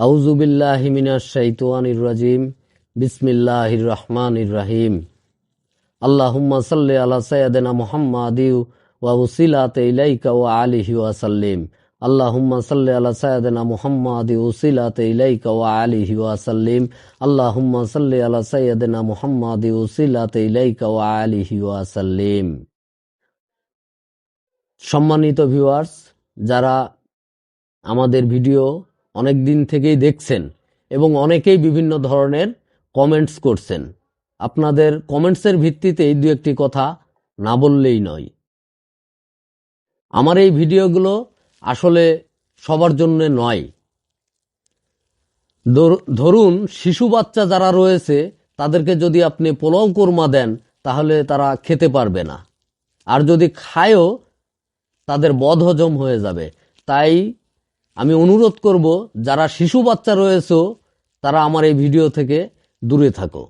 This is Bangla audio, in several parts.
আউযু বিল্লাহি মিনাশ শাইতানির রাজিম। বিসমিল্লাহির রহমানির রহিম। আল্লাহুম্মা সাল্লি আলা সাইয়্যিদিনা মুহাম্মাদি ওয়া উসিলাতি ইলাইকা ওয়া আলিহি ওয়া সাল্লিম। আল্লাহুম্মা সাল্লি আলা সাইয়্যিদিনা মুহাম্মাদি উসিলাতি ইলাইকা ওয়া আলিহি ওয়া সাল্লিম। আল্লাহুম্মা সাল্লি আলা সাইয়্যিদিনা মুহাম্মাদি উসিলাতি ইলাইকা ওয়া আলিহি ওয়া সাল্লিম। সম্মানিত ভিউয়ার্স, যারা আমাদের ভিডিও অনেক দিন থেকেই দেখছেন এবং অনেকেই বিভিন্ন ধরনের কমেন্টস করছেন, আপনাদের কমেন্টসের ভিত্তিতেই দু একটি কথা না বললেই নয়। আমার এই ভিডিওগুলো আসলে সবার জন্য নয়। ধরুন শিশু বাচ্চা যারা রয়েছে তাদেরকে যদি আপনি পোলাও কোরমা দেন তাহলে তারা খেতে পারবে না, আর যদি খায়ও তাদের বদহজম হয়ে যাবে। তাই আমি অনুরোধ করব, যারা শিশু বাচ্চা রয়েছে তারা আমার এই ভিডিও থেকে দূরে থাকো।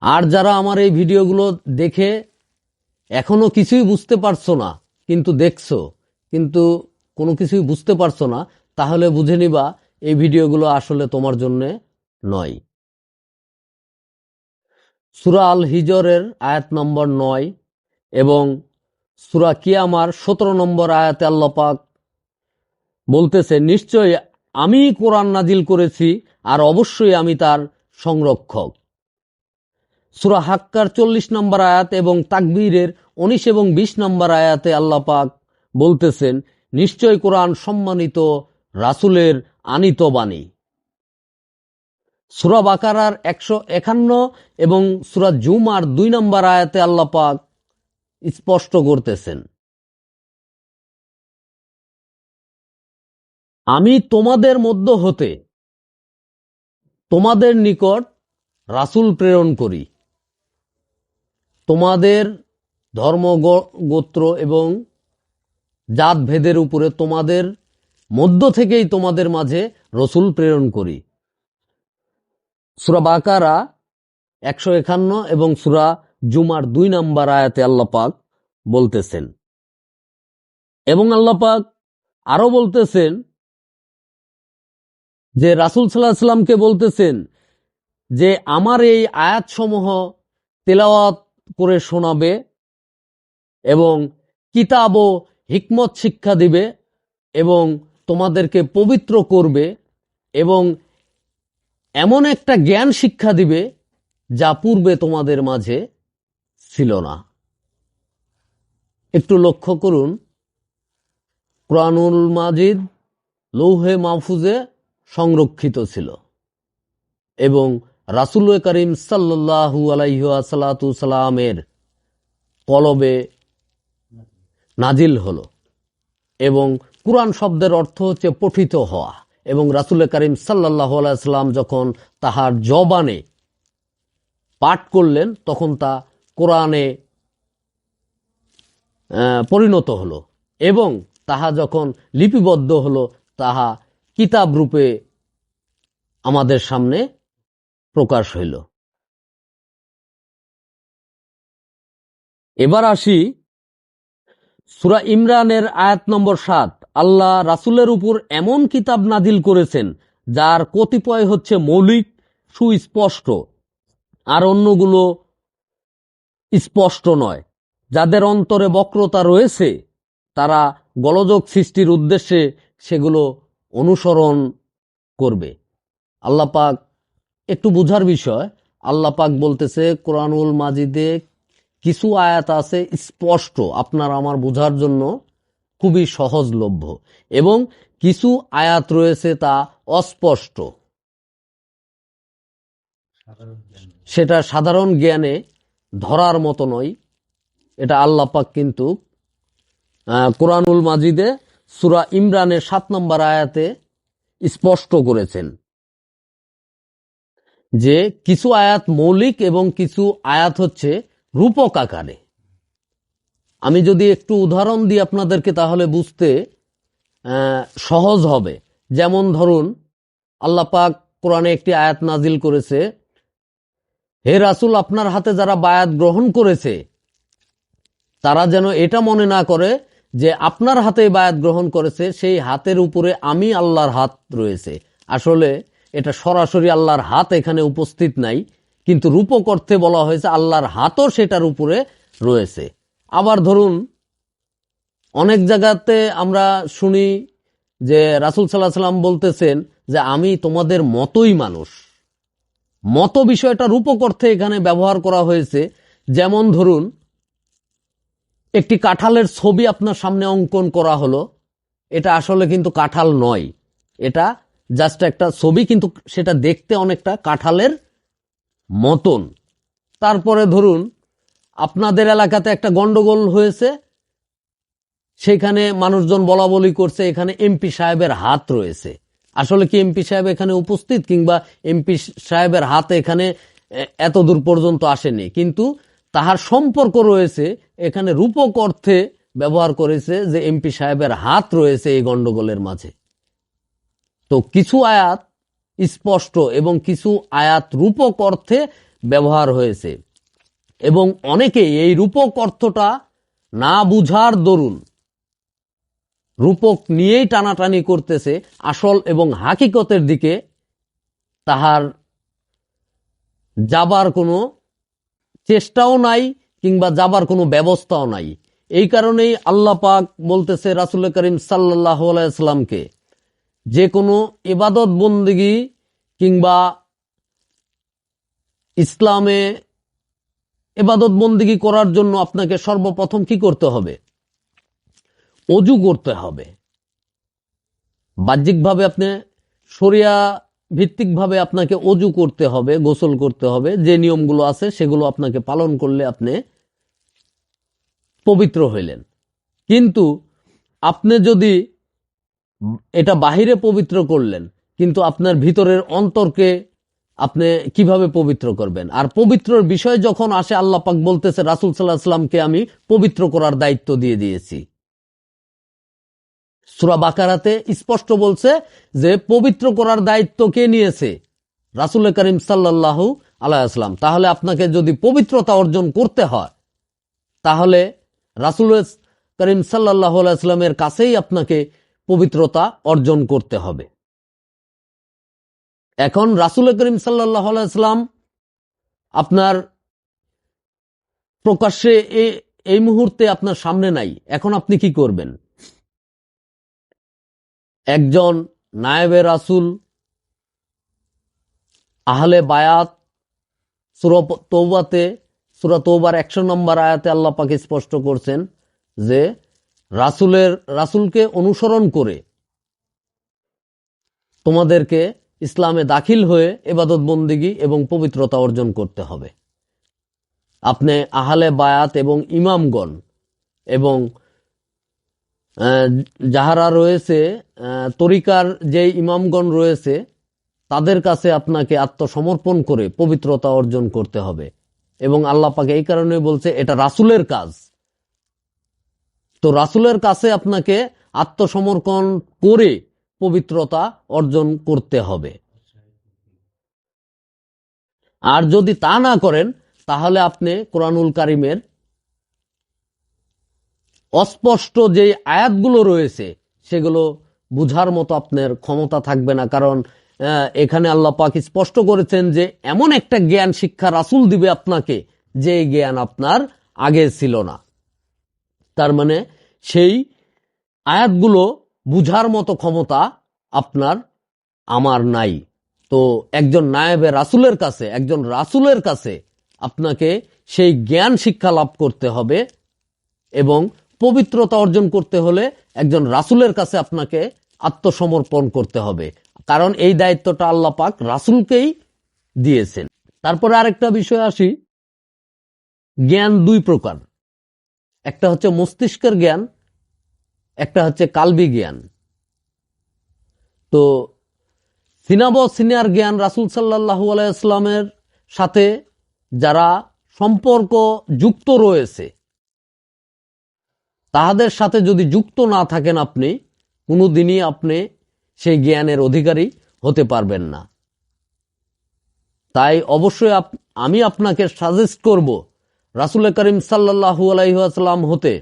আর যারা আমার এই ভিডিওগুলো দেখে এখনো কিছুই বুঝতে পারছো না, কিন্তু দেখছো কিন্তু কোনো কিছুই বুঝতে পারছো না, তাহলে বুঝে নিবা এই ভিডিওগুলো আসলে তোমার জন্য নয়। সূরা আল হিজরের আয়াত নম্বর 9 এবং সূরা কিয়ামার 17 নম্বর আয়াতে আল্লাহ পাক বলতেছে, নিশ্চয়ই আমি কোরআন নাজিল করেছি আর অবশ্যই আমি তার সংরক্ষক। সূরা হাক্কার 40 নম্বর আয়াত এবং তাকবীরের 19 এবং 20 নম্বর আয়াতে আল্লাহ পাক বলতেছেন, নিশ্চয় কোরআন সম্মানিত রাসূলের আনিত বাণী। সূরা বাকারার 151 এবং সূরা জুমার 2 নম্বর আয়াতে আল্লাহ পাক স্পষ্ট করতেছেন, আমি তোমাদের মধ্য হতে তোমাদের নিকট রাসূল প্রেরণ করি, তোমাদের ধর্ম গোত্র এবং জাত ভেদের উপরে তোমাদের মধ্য থেকেই তোমাদের মাঝে রসুল প্রেরণ করি। সূরা বাকারা 151 এবং সূরা জুমার 2 নম্বর আয়াতে আল্লাহ পাক বলতেছেন। এবং আল্লাহ পাক আরো বলতেছেন যে রাসূল সাল্লাল্লাহু আলাইহি সাল্লামকে বলতেছেন যে আমার এই আয়াতসমূহ তেলাওয়াত করে শোনাবে এবং কিতাব ও হিকমত শিক্ষা দিবে এবং তোমাদেরকে পবিত্র করবে এবং এমন একটা জ্ঞান শিক্ষা দিবে যা পূর্বে তোমাদের মাঝে ছিল না। একটু লক্ষ্য করুন, কোরআনুল মাজিদ লৌহে মাহফুজে সংরক্ষিত ছিল এবং রাসূল করিম সাল্লাল্লাহু আলাইহি ওয়াসাল্লামের কলবে নাজিল হলো। এবং কুরআন শব্দের অর্থ হচ্ছে পঠিত হওয়া, এবং রাসূল করিম সাল্লাল্লাহু আলাইহি ওয়াসাল্লাম যখন তাহার জবানে পাঠ করলেন তখন তা কোরআনে পরিণত হলো এবং তাহা যখন লিপিবদ্ধ হলো তাহা কিতাব রূপে আমাদের সামনে প্রকাশ হইল। এবার আসি সূরা ইমরানের আয়াত নম্বর 7। আল্লাহ রাসূলের উপর এমন কিতাব নাজিল করেছেন যার কতিপয় হচ্ছে মৌলিক সুস্পষ্ট আর অন্যগুলো স্পষ্ট নয়। যাদের অন্তরে বক্রতা রয়েছে তারা গোলযোগ সৃষ্টির উদ্দেশ্যে সেগুলো অনুসরণ করবে। আল্লাহ পাক একটু বুঝার বিষয়, আল্লাহ পাক বলতেছে কোরআনুল মাজিদে কিছু আয়াত আছে স্পষ্ট, আপনার আমার বুঝার জন্য খুবই সহজলভ্য, এবং কিছু আয়াত রয়েছে তা অস্পষ্ট, সেটা সাধারণ জ্ঞানে ধরার মতো নয়। এটা আল্লাহ পাক কিন্তু কোরআনুল মাজিদে সূরা ইমরানের 7 নম্বর আয়াতে স্পষ্ট করেছেন যে কিছু আয়াত মৌলিক এবং কিছু আয়াত হচ্ছে রূপক আকারে। আমি যদি একটু উদাহরণ দিই আপনাদেরকে তাহলে বুঝতে সহজ হবে। যেমন ধরুন, আল্লাহ পাক কোরআনে একটি আয়াত নাজিল করেছে, হে রাসূল, আপনার হাতে যারা বায়াত গ্রহণ করেছে তারা যেন এটা মনে না করে যে আপনার হাতে বায়াত গ্রহণ করেছে সেই হাতের উপরে আমি আল্লাহর হাত রয়েছে। আসলে এটা সরাসরি আল্লাহর হাত এখানে উপস্থিত নাই, কিন্তু রূপক অর্থে বলা হয়েছে আল্লাহর হাতও সেটার উপরে রয়েছে। আবার ধরুন অনেক জায়গাতে আমরা শুনি যে রাসূল সাল্লাল্লাহু আলাইহি সাল্লাম বলতেছেন যে আমি তোমাদের মতোই মানুষ। মত বিষয়টা রূপক অর্থে এখানে ব্যবহার করা হয়েছে। যেমন ধরুন একটি কাঁঠালের ছবি আপনার সামনে অঙ্কন করা হলো, এটা আসলে কিন্তু কাঁঠাল নয়, এটা জাস্ট একটা ছবি, কিন্তু সেটা দেখতে অনেকটা কাঁঠালের মতন। তারপরে ধরুন আপনাদের এলাকাতে একটা গন্ডগোল হয়েছে, সেখানে মানুষজন বলা বলি করছে এখানে এমপি সাহেবের হাত রয়েছে। আসলে কি এমপি সাহেব এখানে উপস্থিত, কিংবা এমপি সাহেবের হাত এখানে এত দূর পর্যন্ত আসেনি, কিন্তু তাহার সম্পর্ক রয়েছে। এখানে রূপক অর্থে ব্যবহার করেছে যে এমপি সাহেবের হাত রয়েছে এই গন্ডগোলের মাঝে। তো কিছু আয়াত স্পষ্ট এবং কিছু আয়াত রূপক অর্থে ব্যবহার হয়েছে, এবং অনেকেই এই রূপক অর্থটা না বুঝার দরুন রূপক নিয়েই টানাটানি করতেছে, আসল এবং হাকিকতের দিকে তাহার যাবার কোনো চেষ্টাও নাই, কিংবা যাবার কোনো ব্যবস্থাও নাই। এই কারণেই আল্লাহ পাক বলতেছে রাসূল করিম সাল্লাল্লাহু আলাইহি ওয়াসাল্লামকে, যে কোনো ইবাদত বন্দেগী কিংবা ইসলামে ইবাদত বন্দেগী করার জন্য আপনাকে সর্বপ্রথম কি করতে হবে? অজু করতে হবে। বাহ্যিকভাবে আপনি শরিয়া ভিত্তিকভাবে আপনাকে অজু করতে হবে, গোসল করতে হবে, যে নিয়মগুলো আছে সেগুলো আপনাকে পালন করলে আপনি পবিত্র হইলেন। কিন্তু আপনি যদি এটা বাহিরে পবিত্র করলেন, কিন্তু আপনার ভিতরের অন্তরকে আপনি কিভাবে পবিত্র করবেন? আর পবিত্রর বিষয় যখন আসে, আল্লাহ পাক বলতেছে রাসূল সাল্লাল্লাহু আলাইহি ওয়াসাল্লামকে আমি পবিত্র করার দায়িত্ব দিয়ে দিয়েছি। সূরা বাকারাতে স্পষ্ট বলছে যে পবিত্র করার দায়িত্ব কে নিয়েছে? রাসূল করিম সাল্লাল্লাহু আলাইহি ওয়াসাল্লাম। তাহলে আপনাকে যদি পবিত্রতা অর্জন করতে হয়, তাহলে রাসূল করিম সাল্লাল্লাহু আলাইহি ওয়াসাল্লামের কাছেই আপনাকে পবিত্রতা অর্জন করতে হবে। এখন রাসূল করিম সাল্লাল্লাহু আলাইহি ওয়াসাল্লাম আপনার প্রকাশ্যে এই মুহূর্তে আপনার সামনে নাই, এখন আপনি কি করবেন? একজন নায়েবে রাসূল, আহলে বায়াত, সূরা তৌবার 100 নম্বর আয়াতে আল্লাহ পাক স্পষ্ট করছেন যে রাসূলকে অনুসরণ করে তোমাদেরকে ইসলামে দাখিল হয়ে ইবাদত বন্দেগী এবং পবিত্রতা অর্জন করতে হবে। আপনি আহলে বায়াত এবং ইমামগণ এবং যাহারা রয়েছে তরিকার যে ইমামগণ রয়েছে, তাদের কাছে আপনাকে আত্মসমর্পণ করে পবিত্রতা অর্জন করতে হবে। এবং আল্লাহ পাক এই কারণে বলছে এটা রাসূলের কাজ। তো রাসূলের কাছে আপনাকে আত্মসমর্পণ করে পবিত্রতা অর্জন করতে হবে। আর যদি তা না করেন, তাহলে আপনি কোরআনুল কারীমের অস্পষ্ট যে আয়াতগুলো রয়েছে সেগুলো বুঝার মতো আপনার ক্ষমতা থাকবে না। কারণ এখানে আল্লাহ পাক স্পষ্ট করেছেন যে এমন একটা জ্ঞান শিক্ষা রাসূল দিবে আপনাকে, যে জ্ঞান আপনার আগে ছিল না। তার মানে সেই আয়াতগুলো বুঝার মতো ক্ষমতা আপনার আমার নাই। তো একজন নায়েবে রাসূলের কাছে, একজন রাসূলের কাছে আপনাকে সেই জ্ঞান শিক্ষা লাভ করতে হবে, এবং পবিত্রতা অর্জন করতে হলে একজন রাসূলের কাছে আপনাকে আত্মসমর্পণ করতে হবে। কারণ এই দায়িত্বটা আল্লাহ পাক রাসূলকেই দিয়েছেন। তারপরে আরেকটা বিষয় আসি, জ্ঞান দুই প্রকার, একটা হচ্ছে মস্তিষ্কের জ্ঞান, একটা হচ্ছে কালবি জ্ঞান। তো সিনিয়র জ্ঞান রাসূল সাল্লাল্লাহু আলাইহি ওয়াসাল্লামের সাথে যারা সম্পর্ক যুক্ত রয়েছে, তাহাদের সাথে যদি যুক্ত না থাকেন আপনি, কোনোদিনই আপনি সেই জ্ঞানের অধিকারী হতে পারবেন না। তাই অবশ্যই আমি আপনাকে সাজেস্ট করব রাসূল করিম সাল্লাল্লাহু আলাইহি ওয়াসাল্লাম হতে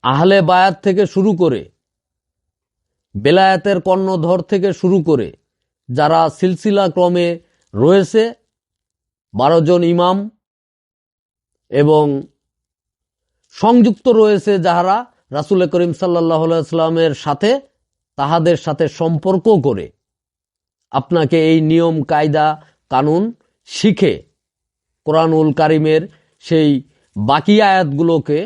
আহলে বায়াত থেকে শুরু করে বেলায়েতের কর্ণধর থেকে শুরু করে যারা সিলসিলা ক্রমে রয়েছে 12 জন ইমাম এবং সংযুক্ত রয়েছে যাহারা রাসূল করিম সাল্লাল্লাহু আলাইহি ওয়াসাল্লামের সাথে, তাহাদের সাথে সম্পর্ক করে আপনাকে এই নিয়ম কায়দা কানুন শিখে কোরআনুল কারিমের সেই বাকি আয়াতগুলোকে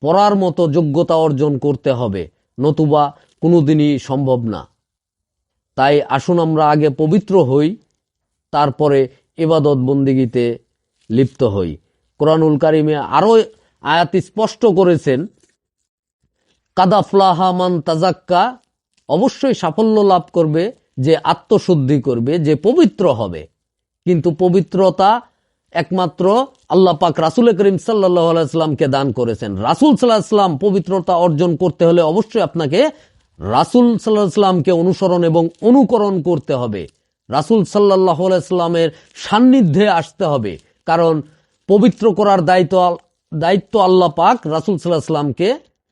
পড়ার মতো যোগ্যতা অর্জন করতে হবে, নতুবা কোনোদিনই সম্ভব না। তাই আসুন আমরা আগে পবিত্র হই, তারপরে ইবাদত বন্দিগিতে লিপ্ত হই। কোরআনুল কারিমে আরো আয়াত স্পষ্ট করেছেন, কাদ আফলাহা মান তাজাক্কা, অবশ্যই সাফল্য লাভ করবে যে আত্মশুদ্ধি করবে, যে পবিত্র হবে। কিন্তু পবিত্রতা একমাত্র আল্লাহ পাক রাসূল করিম সাল্লাল্লাহু আলাইহি ওয়াসাল্লামকে দান করেছেন। রাসূল সাল্লাল্লাহু আলাইহি ওয়াসাল্লাম পবিত্রতা অর্জন করতে হলে অবশ্যই আপনাকে রাসূল সাল্লাল্লাহু আলাইহি ওয়াসাল্লামকে অনুসরণ এবং অনুকরণ করতে হবে, রাসূল সাল্লাল্লাহু আলাইহি ওয়াসাল্লামের সান্নিধ্যে আসতে হবে। কারণ পবিত্র করার দায়িত্ব আল্লাহ পাক রাসূল সাল্লাল্লাহু আলাইহি ওয়াসাল্লামকে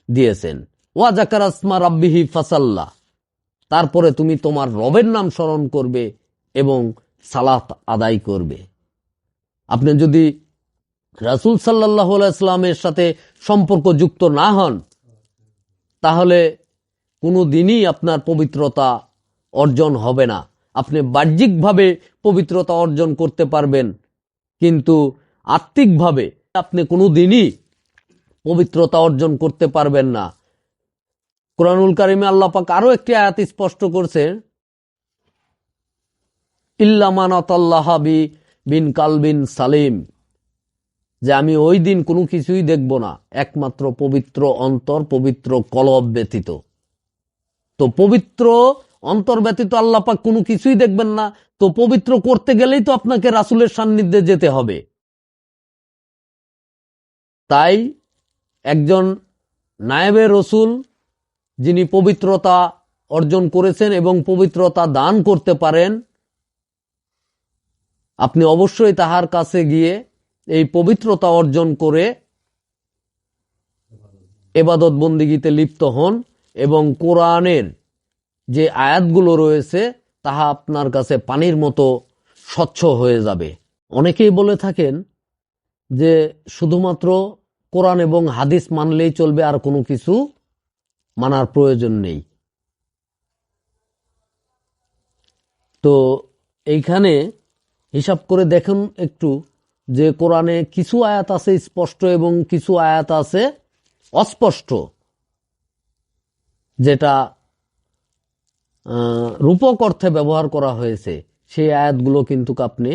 দিয়েছেন। ওয়া যাকারা ইসমা রাব্বিহি ফাসাল্লা, তারপরে তুমি তোমার রবের নাম স্মরণ করবে এবং সালাত আদায় করবে। আপনি যদি রাসূল সাল্লাল্লাহু আলাইহি ওয়াসাল্লামের সাথে সম্পর্ক যুক্ত না হন, তাহলে কোনো দিনই আপনার পবিত্রতা অর্জন হবে না। আপনি বাহ্যিকভাবে পবিত্রতা অর্জন করতে পারবেন, কিন্তু আত্মিকভাবে আপনি কোনো দিনই পবিত্রতা অর্জন করতে পারবেন না। কোরআনুল কারিমে আল্লাহ পাক আরো একটি আয়াত স্পষ্ট করছে, ইল্লা মান আতাল্লাহা বিন কালবিন সালিম, যে আমি ওই দিন কোনো কিছুই দেখব না একমাত্র পবিত্র অন্তর, পবিত্র কলব ব্যতীত। তো পবিত্র অন্তর ব্যতীত আল্লাহ পাক কোনো কিছুই দেখবেন না। তো পবিত্র করতে গেলেই তো আপনাকে রাসূলের সান্নিধ্যে যেতে হবে। তাই একজন নায়েবে রসুল যিনি পবিত্রতা অর্জন করেছেন এবং পবিত্রতা দান করতে পারেন, আপনি অবশ্যই তাহার কাছে গিয়ে এই পবিত্রতা অর্জন করে ইবাদত বন্দিগিতে লিপ্ত হন এবং কোরআনের যে আয়াতগুলো রয়েছে তাহা আপনার কাছে পানির মতো স্বচ্ছ হয়ে যাবে। অনেকেই বলে থাকেন যে শুধুমাত্র কোরআন এবং হাদিস মানলেই চলবে, আর কোনো কিছু মানার প্রয়োজন নেই। তো এইখানে হিসাব করে দেখুন একটু, যে কোরআনে কিছু আয়াত আছে স্পষ্ট এবং কিছু আয়াত আছে অস্পষ্ট, যেটা রূপক অর্থে ব্যবহার করা হয়েছে। সেই আয়াতগুলো কিন্তু আপনি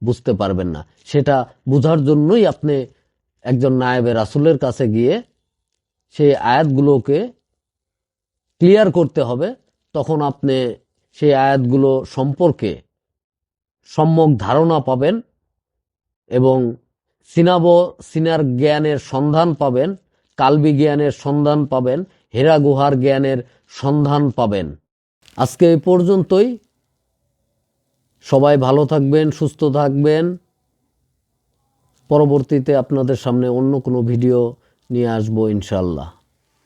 বুঝতে পারবেন না। সেটা বুঝার জন্যই আপনি একজন নায়েবে রাসূলের কাছে গিয়ে সেই আয়াতগুলোকে ক্লিয়ার করতে হবে। তখন আপনি সেই আয়াতগুলো সম্পর্কে সম্যক ধারণা পাবেন এবং সিনার জ্ঞানের সন্ধান পাবেন, কালবি জ্ঞানের সন্ধান পাবেন, হেরা গুহার জ্ঞানের সন্ধান পাবেন। আজকে এই পর্যন্তই। সবাই ভালো থাকবেন, সুস্থ থাকবেন। পরবর্তীতে আপনাদের সামনে অন্য কোনো ভিডিও নিয়ে আসবো ইনশাআল্লাহ।